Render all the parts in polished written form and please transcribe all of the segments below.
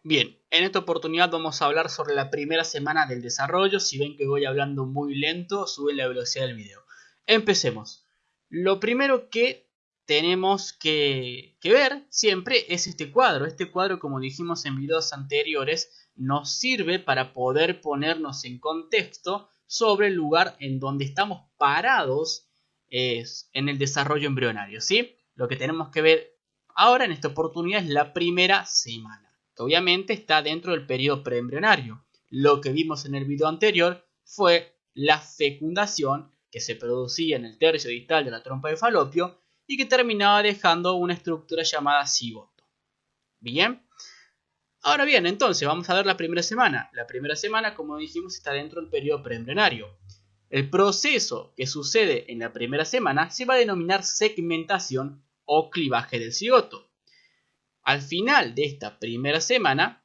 Bien, en esta oportunidad vamos a hablar sobre la primera semana del desarrollo. Si ven que voy hablando muy lento, suben la velocidad del video. Empecemos. Lo primero que tenemos que ver siempre es este cuadro. Este cuadro, como dijimos en videos anteriores, nos sirve para poder ponernos en contexto sobre el lugar en donde estamos parados en el desarrollo embrionario, ¿sí? Lo que tenemos que ver ahora en esta oportunidad es la primera semana, que obviamente está dentro del periodo preembrionario. Lo que vimos en el video anterior fue la fecundación que se producía en el tercio distal de la trompa de falopio y que terminaba dejando una estructura llamada cigoto. Bien. Ahora bien, entonces vamos a ver la primera semana. La primera semana, como dijimos, está dentro del periodo preembrionario. El proceso que sucede en la primera semana se va a denominar segmentación o clivaje del cigoto. Al final de esta primera semana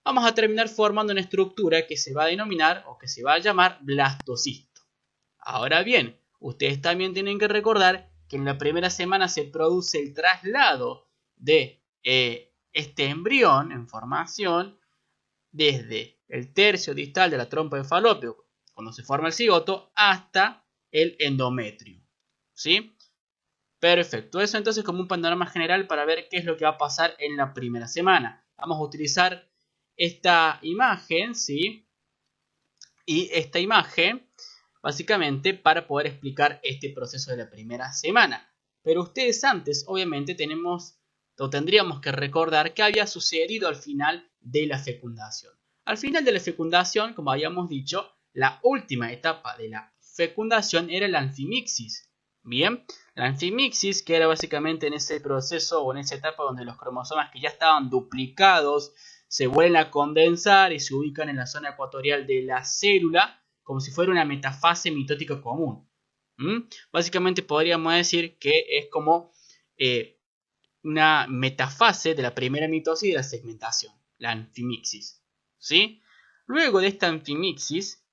vamos a terminar formando una estructura que se va a denominar o que se va a llamar blastocisto. Ahora bien, ustedes también tienen que recordar que en la primera semana se produce el traslado de este embrión en formación desde el tercio distal de la trompa de falopio, cuando se forma el cigoto, hasta el endometrio. ¿Sí? Perfecto, eso entonces como un panorama general para ver qué es lo que va a pasar en la primera semana. Vamos a utilizar esta imagen, ¿sí? Y esta imagen básicamente para poder explicar este proceso de la primera semana. Pero ustedes antes obviamente tendríamos que recordar qué había sucedido al final de la fecundación. Al final de la fecundación, como habíamos dicho, la última etapa de la fecundación era la anfimixis. Bien, la anfimixis, que era básicamente en ese proceso o en esa etapa donde los cromosomas que ya estaban duplicados se vuelven a condensar y se ubican en la zona ecuatorial de la célula como si fuera una metafase mitótica común. Básicamente podríamos decir que es como una metafase de la primera mitosis y de la segmentación, la anfimixis. ¿Sí? Luego de esta anfimixis,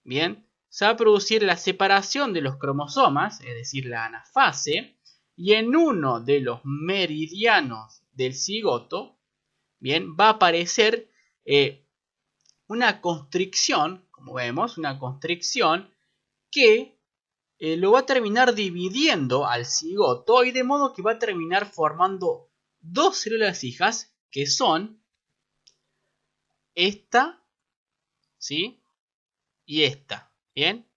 bien, se va a producir la separación de los cromosomas, es decir, la anafase, y en uno de los meridianos del cigoto, bien, va a aparecer una constricción, como vemos, una constricción que lo va a terminar dividiendo al cigoto y de modo que va a terminar formando dos células hijas que son esta, ¿sí? Y esta, ¿bien?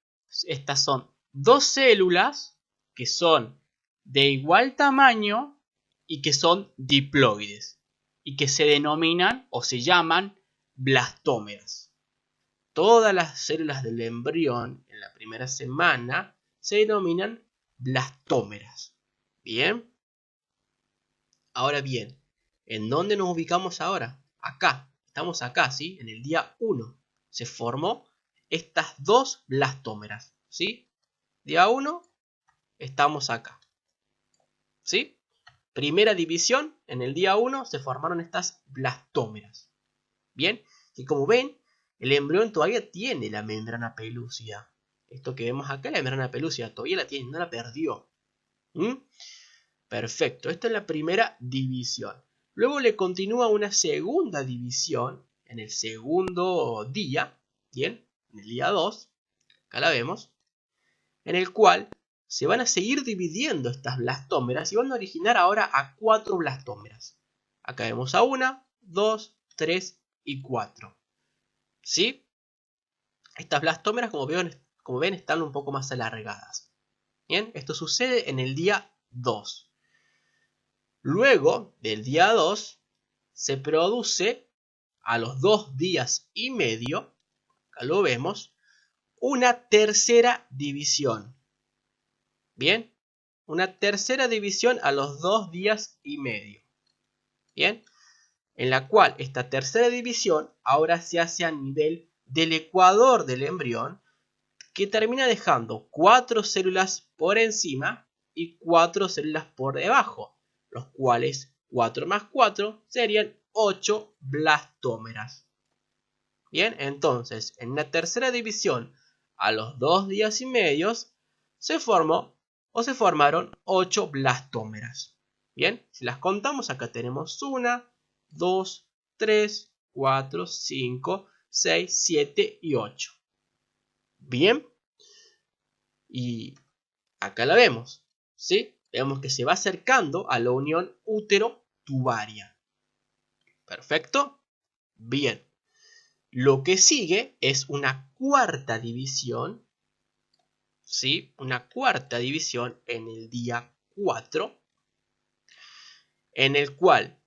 Estas son dos células que son de igual tamaño y que son diploides y que se denominan o se llaman blastómeras. Todas las células del embrión en la primera semana se denominan blastómeras. ¿Bien? Ahora bien, ¿en dónde nos ubicamos ahora? Acá, estamos acá, ¿sí? En el día 1 se formó estas dos blastómeras, ¿sí? Día 1, estamos acá, ¿sí? Primera división, en el día 1 se formaron estas blastómeras. Bien, y como ven, el embrión todavía tiene la membrana pelúcida. Esto que vemos acá, la membrana pelúcida, todavía la tiene, no la perdió. Perfecto, esta es la primera división. Luego le continúa una segunda división en el segundo día, ¿bien? En el día 2, acá la vemos, en el cual se van a seguir dividiendo estas blastómeras y van a originar ahora a 4 blastómeras. Acá vemos a 1, 2, 3 y 4. ¿Sí? Estas blastómeras, como ven, están un poco más alargadas. Bien, esto sucede en el día 2. Luego del día 2 se produce a los 2 días y medio, acá lo vemos, una tercera división. Bien, una tercera división a los 2 días y medio. Bien, en la cual esta tercera división ahora se hace a nivel del ecuador del embrión, que termina dejando 4 células por encima y 4 células por debajo, los cuales 4 más 4 serían 8 blastómeras. Bien, entonces en la tercera división a los 2 días y medio se formaron 8 blastómeras. Bien, si las contamos, acá tenemos 1, 2, 3, 4, 5, 6, 7 y 8. Bien. Y acá la vemos, ¿sí? Vemos que se va acercando a la unión útero-tubaria. ¿Perfecto? Bien. Lo que sigue es una cuarta división, ¿sí? Una cuarta división en el día 4, en el cual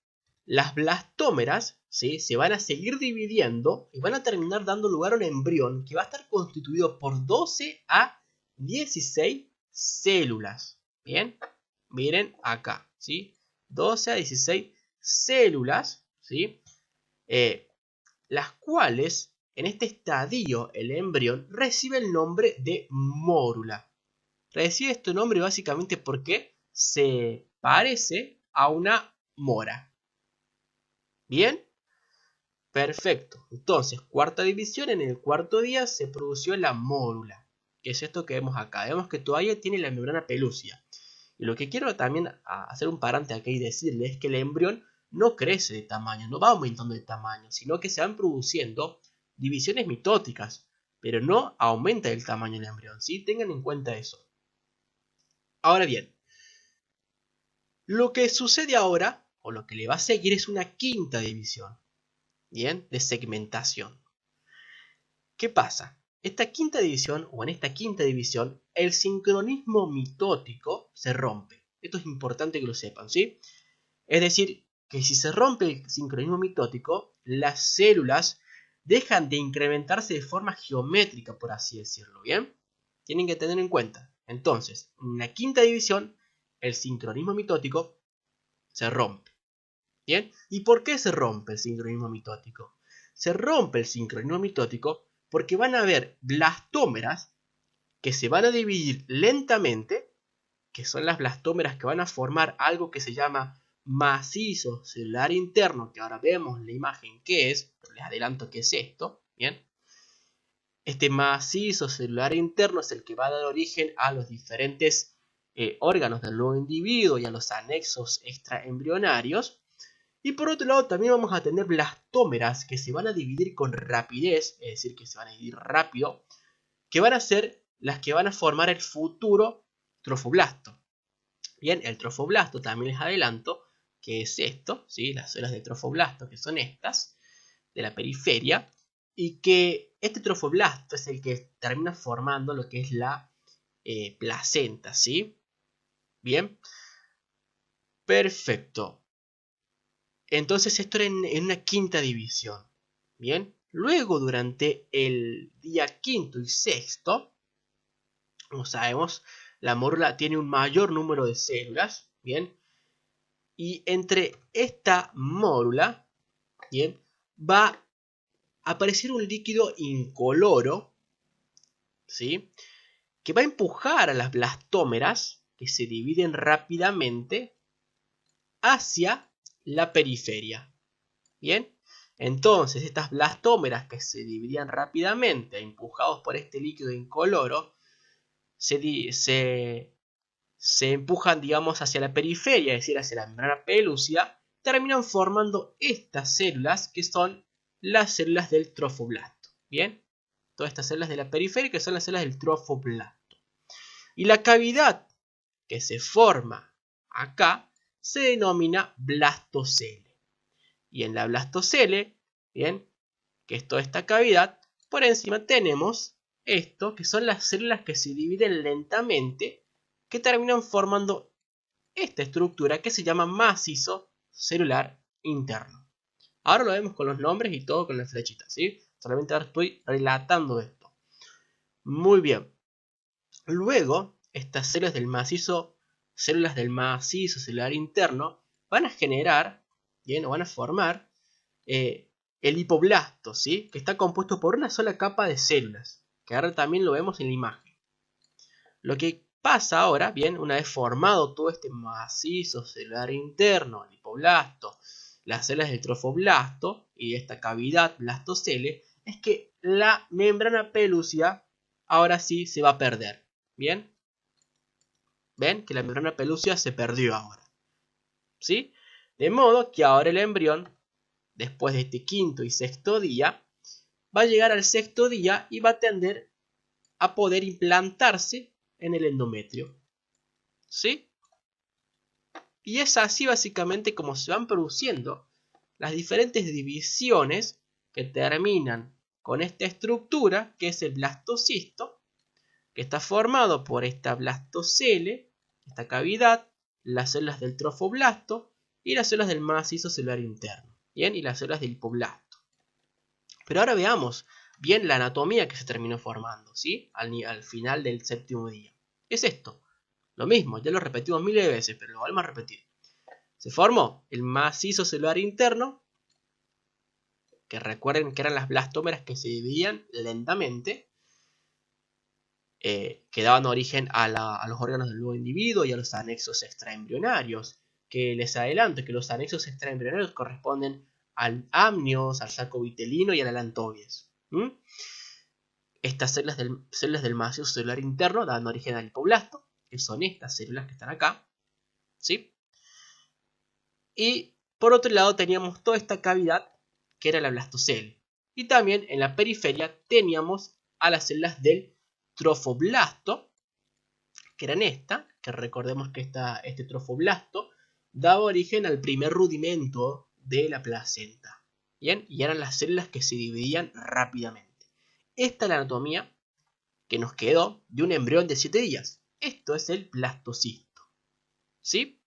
las blastómeras, ¿sí?, se van a seguir dividiendo y van a terminar dando lugar a un embrión que va a estar constituido por 12 a 16 células. Bien, miren acá, ¿sí? 12 a 16 células, ¿sí? Las cuales en este estadio el embrión recibe el nombre de mórula. Recibe este nombre básicamente porque se parece a una mora. Bien, perfecto. Entonces, cuarta división, en el cuarto día se produjo la mórula, que es esto que vemos acá. Vemos que todavía tiene la membrana pelúcida. Y lo que quiero también hacer un parante aquí y decirle es que el embrión no crece de tamaño, no va aumentando de tamaño, sino que se van produciendo divisiones mitóticas, pero no aumenta el tamaño del embrión, ¿sí? Tengan en cuenta eso. Ahora bien, lo que sucede ahora, o lo que le va a seguir, es una quinta división, ¿bien? De segmentación. ¿Qué pasa? Esta quinta división, o en esta quinta división, el sincronismo mitótico se rompe. Esto es importante que lo sepan, ¿sí? Es decir, que si se rompe el sincronismo mitótico, las células dejan de incrementarse de forma geométrica, por así decirlo, ¿bien? Tienen que tener en cuenta. Entonces, en la quinta división, el sincronismo mitótico se rompe, ¿bien? ¿Y por qué se rompe el sincronismo mitótico? Se rompe el sincronismo mitótico porque van a haber blastómeras que se van a dividir lentamente, que son las blastómeras que van a formar algo que se llama macizo celular interno, que ahora vemos en la imagen qué es, pero les adelanto que es esto, ¿bien? Este macizo celular interno es el que va a dar origen a los diferentes órganos del nuevo individuo y a los anexos extraembrionarios. Y por otro lado también vamos a tener blastómeras que se van a dividir con rapidez, es decir, que se van a dividir rápido, que van a ser las que van a formar el futuro trofoblasto. Bien, el trofoblasto también les adelanto que es esto, ¿sí? Las células de trofoblasto, que son estas, de la periferia, y que este trofoblasto es el que termina formando lo que es la placenta, ¿sí? Bien, perfecto. Entonces esto era en una quinta división. Bien, luego durante el día quinto y sexto, como sabemos, la mórula tiene un mayor número de células, bien, y entre esta mórula, bien, va a aparecer un líquido incoloro, ¿sí?, que va a empujar a las blastómeras, que se dividen rápidamente, hacia la periferia. Bien, entonces estas blastómeras que se dividían rápidamente, empujados por este líquido incoloro, se empujan, digamos, hacia la periferia, es decir, hacia la membrana pelúcida, terminan formando estas células que son las células del trofoblasto. Bien, todas estas células de la periferia que son las células del trofoblasto. Y la cavidad que se forma acá se denomina blastocele. Y en la blastocele, bien, que es toda esta cavidad, por encima tenemos esto, que son las células que se dividen lentamente, que terminan formando esta estructura que se llama macizo celular interno. Ahora lo vemos con los nombres y todo con las flechitas, ¿sí? Solamente ahora estoy relatando esto. Muy bien. Luego, estas células del macizo celular interno van a generar, bien, o van a formar el hipoblasto, ¿sí?, que está compuesto por una sola capa de células, que ahora también lo vemos en la imagen. Lo que pasa ahora, bien, una vez formado todo este macizo celular interno, el hipoblasto, las células del trofoblasto y esta cavidad blastocele, es que la membrana pelúcida ahora sí se va a perder. Bien, ven que la membrana pelúcida se perdió ahora, ¿sí? De modo que ahora el embrión después de este quinto y sexto día, va a llegar al sexto día y va a tender a poder implantarse en el endometrio. ¿Sí? Y es así básicamente como se van produciendo las diferentes divisiones que terminan con esta estructura, que es el blastocisto, que está formado por esta blastocele, esta cavidad, las células del trofoblasto y las células del macizo celular interno. Bien, y las células del hipoblasto. Pero ahora veamos bien la anatomía que se terminó formando, ¿sí? Al final del séptimo día. Es esto. Lo mismo, ya lo repetimos miles de veces, pero lo volvemos a repetir. Se formó el macizo celular interno, que recuerden que eran las blastómeras que se dividían lentamente, que daban origen a los órganos del nuevo individuo y a los anexos extraembrionarios. Que les adelanto que los anexos extraembrionarios corresponden al amnios, al saco vitelino y al alantoides. Estas células del macizo celular interno dan origen al hipoblasto, que son estas células que están acá, ¿sí? Y por otro lado teníamos toda esta cavidad que era la blastocele. Y también en la periferia teníamos a las células del trofoblasto, que eran esta, que recordemos que este trofoblasto daba origen al primer rudimento de la placenta. ¿Bien? Y eran las células que se dividían rápidamente. Esta es la anatomía que nos quedó de un embrión de 7 días. Esto es el blastocisto. ¿Sí?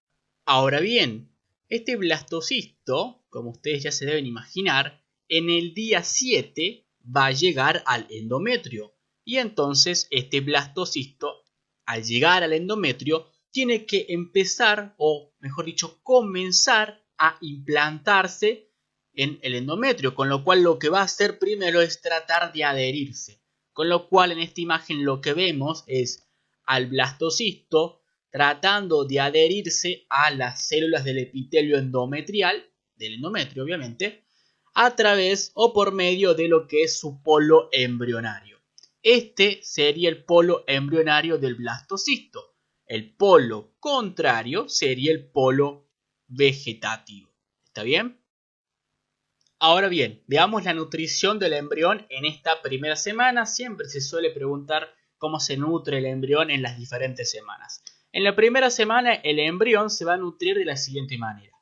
Ahora bien, este blastocisto, como ustedes ya se deben imaginar, en el día 7 va a llegar al endometrio. Y entonces este blastocisto, al llegar al endometrio, tiene que empezar, o mejor dicho, comenzar a implantarse en el endometrio. Con lo cual lo que va a hacer primero es tratar de adherirse. Con lo cual en esta imagen lo que vemos es al blastocisto tratando de adherirse a las células del epitelio endometrial, del endometrio obviamente, a través o por medio de lo que es su polo embrionario. Este sería el polo embrionario del blastocisto. El polo contrario sería el polo vegetativo. ¿Está bien? Ahora bien, veamos la nutrición del embrión en esta primera semana. Siempre se suele preguntar cómo se nutre el embrión en las diferentes semanas. En la primera semana el embrión se va a nutrir de la siguiente manera.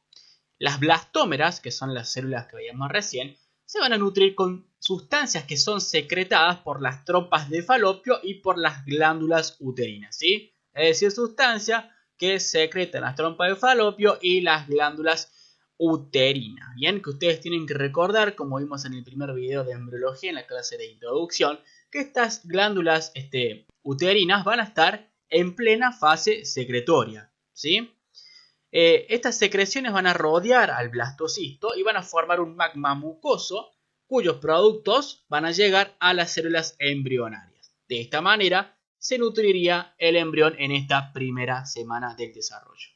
Las blastómeras, que son las células que veíamos recién, se van a nutrir con sustancias que son secretadas por las trompas de falopio y por las glándulas uterinas, ¿sí? Es decir, sustancias que secretan las trompas de falopio y las glándulas uterinas. Bien, que ustedes tienen que recordar, como vimos en el primer video de embriología en la clase de introducción, que estas glándulas uterinas van a estar en plena fase secretoria, ¿sí? Estas secreciones van a rodear al blastocisto y van a formar un magma mucoso cuyos productos van a llegar a las células embrionarias. De esta manera se nutriría el embrión en esta primera semana del desarrollo.